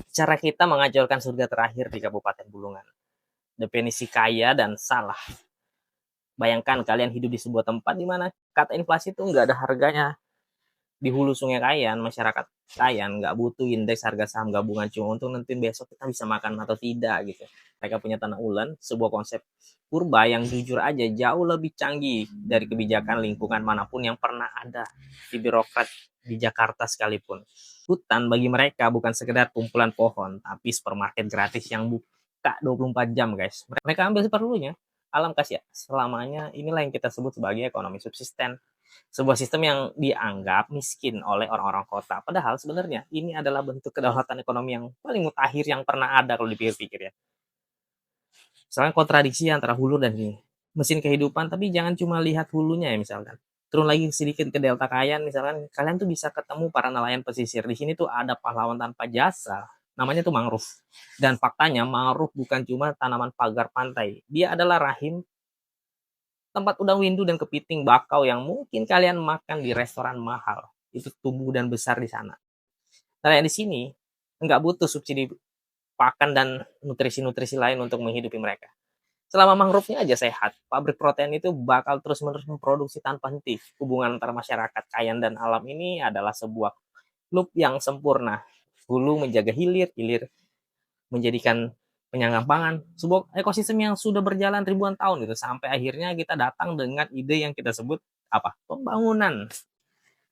Cara kita menghancurkan surga terakhir di Kabupaten Bulungan. Definisi kaya dan salah. Bayangkan kalian hidup di sebuah tempat di mana kata inflasi itu nggak ada harganya. Di hulu sungai Kayan, masyarakat Kayan nggak butuh indeks harga saham gabungan cuma untuk nentuin besok kita bisa makan atau tidak gitu. Mereka punya tanah ulen, sebuah konsep purba yang jujur aja jauh lebih canggih dari kebijakan lingkungan manapun yang pernah ada di birokrat di Jakarta sekalipun. Hutan bagi mereka bukan sekedar kumpulan pohon, tapi supermarket gratis yang buka 24 jam, guys. Mereka ambil seperlunya. Alam kasih ya, selamanya inilah yang kita sebut sebagai ekonomi subsisten. Sebuah sistem yang dianggap miskin oleh orang-orang kota. Padahal sebenarnya ini adalah bentuk kedaulatan ekonomi yang paling mutakhir yang pernah ada kalau dipikir-pikir ya. Misalkan kontradiksi antara hulu dan ini. Mesin kehidupan, tapi jangan cuma lihat hulunya ya misalkan. Turun lagi sedikit ke Delta Kayan, misalkan kalian tuh bisa ketemu para nelayan pesisir. Di sini tuh ada pahlawan tanpa jasa, namanya tuh mangrove. Dan faktanya mangrove bukan cuma tanaman pagar pantai. Dia adalah rahim tempat udang windu dan kepiting bakau yang mungkin kalian makan di restoran mahal. Itu tumbuh dan besar di sana. Nelayan di sini nggak butuh subsidi pakan dan nutrisi-nutrisi lain untuk menghidupi mereka. Selama mangrove-nya aja sehat, pabrik protein itu bakal terus-menerus memproduksi tanpa henti. Hubungan antara masyarakat Kayan dan alam ini adalah sebuah loop yang sempurna. Hulu menjaga hilir, hilir menjadikan penyangga pangan, sebuah ekosistem yang sudah berjalan ribuan tahun gitu sampai akhirnya kita datang dengan ide yang kita sebut apa? Pembangunan.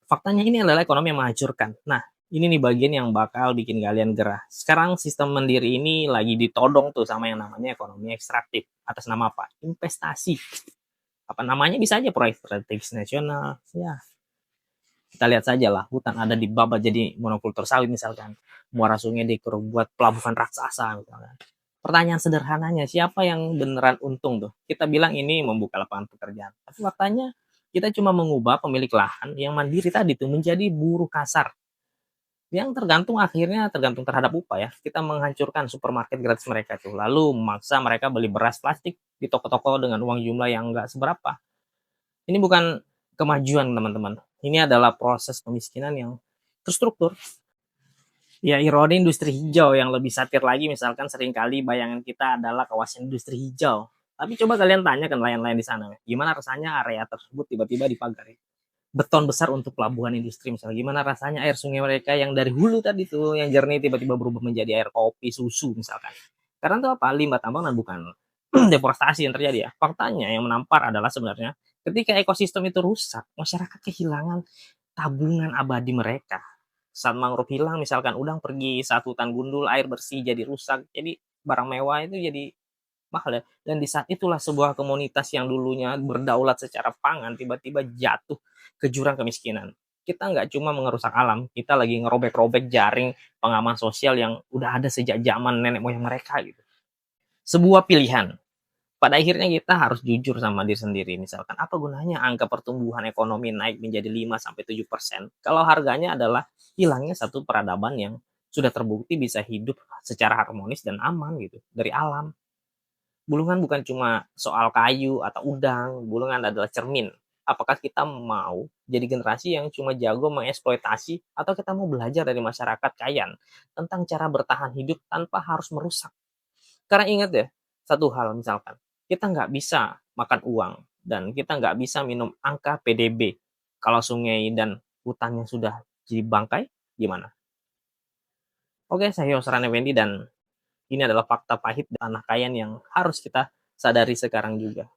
Faktanya ini adalah ekonomi yang menghancurkan. Nah, ini nih bagian yang bakal bikin kalian gerah. Sekarang sistem mandiri ini lagi ditodong tuh sama yang namanya ekonomi ekstraktif. Atas nama apa? Investasi. Apa namanya bisa aja proyek strategis nasional. Ya, kita lihat saja lah, hutan ada di babat jadi monokultur sawit misalkan. Muara sungai dikeruk buat pelabuhan raksasa misalkan. Pertanyaan sederhananya, siapa yang beneran untung tuh? Kita bilang ini membuka lapangan pekerjaan. Tapi faktanya kita cuma mengubah pemilik lahan yang mandiri tadi tuh menjadi buruh kasar. Yang tergantung terhadap upah ya. Kita menghancurkan supermarket gratis mereka tuh. Lalu memaksa mereka beli beras plastik di toko-toko dengan uang jumlah yang enggak seberapa. Ini bukan kemajuan teman-teman. Ini adalah proses pemiskinan yang terstruktur. Ya, ironi industri hijau yang lebih satir lagi, misalkan seringkali bayangan kita adalah kawasan industri hijau. Tapi coba kalian tanya ke nelayan-nelayan di sana, gimana rasanya area tersebut tiba-tiba dipagari. Beton besar untuk pelabuhan industri misalnya, gimana rasanya air sungai mereka yang dari hulu tadi tuh, yang jernih tiba-tiba berubah menjadi air kopi, susu misalkan. Karena itu apa? Limbah tambang dan bukan deforestasi yang terjadi ya. Faktanya yang menampar adalah sebenarnya ketika ekosistem itu rusak, masyarakat kehilangan tabungan abadi mereka. Saat mangrove hilang, misalkan udang pergi, saat hutan gundul, air bersih jadi rusak, jadi barang mewah itu jadi mahal ya. Dan di saat itulah sebuah komunitas yang dulunya berdaulat secara pangan tiba-tiba jatuh ke jurang kemiskinan. Kita nggak cuma mengerusak alam, kita lagi ngerobek-robek jaring pengaman sosial yang udah ada sejak zaman nenek moyang mereka gitu. Sebuah pilihan, pada akhirnya kita harus jujur sama diri sendiri. Misalkan apa gunanya angka pertumbuhan ekonomi naik menjadi 5-7% kalau harganya adalah hilangnya satu peradaban yang sudah terbukti bisa hidup secara harmonis dan aman gitu dari alam. Bulungan bukan cuma soal kayu atau udang, bulungan adalah cermin. Apakah kita mau jadi generasi yang cuma jago mengeksploitasi atau kita mau belajar dari masyarakat Kayan tentang cara bertahan hidup tanpa harus merusak. Karena ingat ya, satu hal misalkan, kita nggak bisa makan uang dan kita nggak bisa minum angka PDB. Kalau sungai dan hutannya sudah jadi bangkai, gimana? Oke, saya Yosran Effendi dan ini adalah fakta pahit tanah Kayan yang harus kita sadari sekarang juga.